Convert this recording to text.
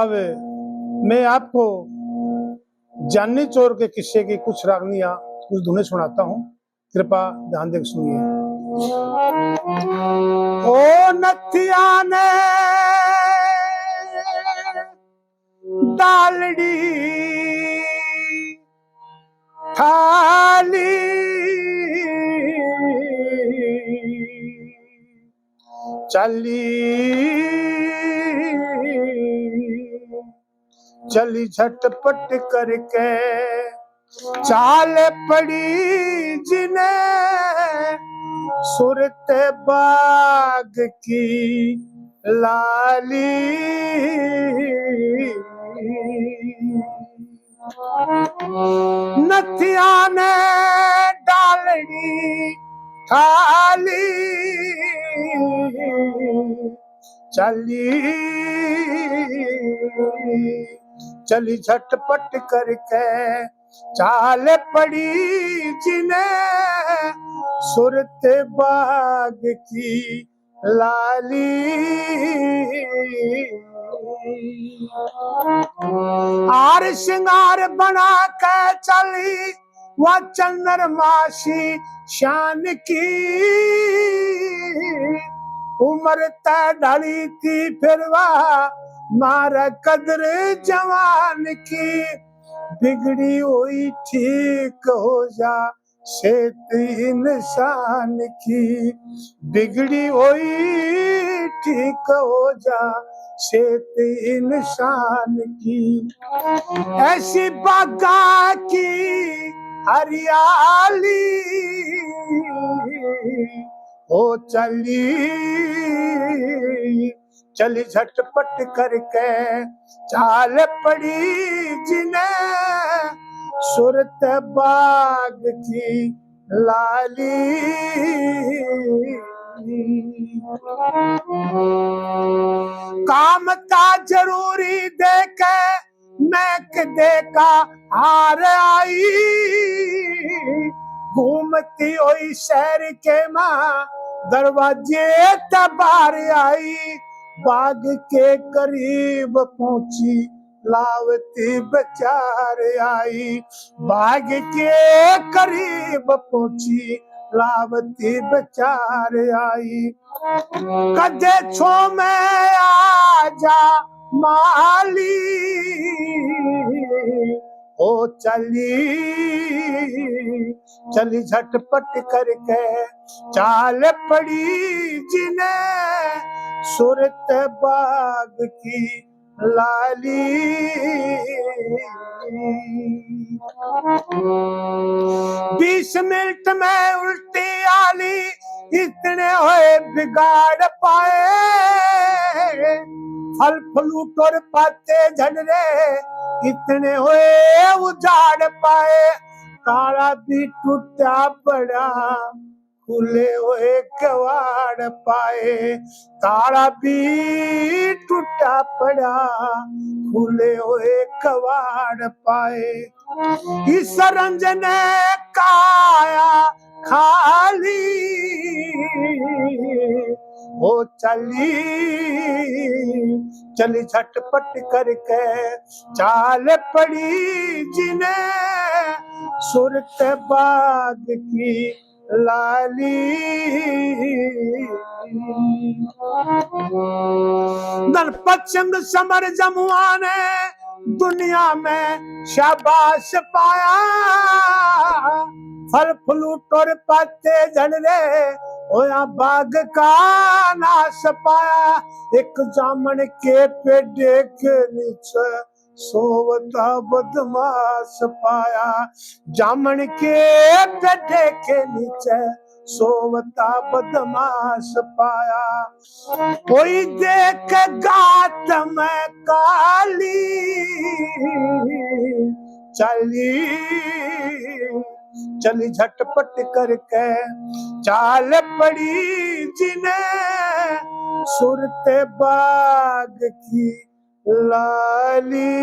अब मैं आपको जाननी चोर के किस्से की कुछ रागनियां, कुछ धुनें सुनाता हूँ। कृपा ध्यान देकर सुनिए। ओ नथिया ने डालड़ी थाली चली झटपट करके चाल पड़ी जिन्हें सुरत बाग की लाली। नथिया ने डालड़ी थाली चली झटपट करके चाल पड़ी जिन्हें सुरत बाग की लाली। आर श्रृंगार बना के चली वह चंद्रमासी शान की। उम्र तय ढली थी फिर वह मार कदर जवान की। बिगड़ी हुई ठीक हो जा सेत इंसान की। बिगड़ी हुई ठीक हो जा सेत इंसान की। ऐसी बागा की हरियाली हो चली झटपट करके चाल पड़ी जिन्हें सुरत बाग की लाली। काम का जरूरी देके मैक देखा हार आई। घूमती हुई शहर के माँ दरवाजे तबार आई। बाग के करीब पहुंची लावती बेचार आई। बाग के करीब पहुंची लावती बेचार आई। कदे छो में आजा माली ओ चली झटपट करके चाल पड़ी जिन्हें सुरत बाग की लाली। 20 मिनट में उल्टी आली इतने हुए बिगाड़ पाए। फल फ्लूट और पत्ते झड़रे इतने हुए उजाड़ पाए। तारा भी टूटा पड़ा खुले हुए कवाड़ पाए। तारा भी टूटा पड़ा खुले हुए कवाड़ पाए। इस रंजन काया खाली हो चली झटपट करके चाल पड़ी जिन्हें सुरत बाग की लाली। दरपचंद समर जमुआ ने दुनिया में शाबाश पाया। फल फ्लूट और पत्ते झड़रे होया बाग का नाश पाया। एक जामन के पेड़ के नीचे सोवता बदमाश पाया। जामन के पेड़ के नीचे सोवता बदमाश पाया। कोई देख गात में काली चली झटपट करके चाल पड़ी जिन्हें सुरत बाग की लाली।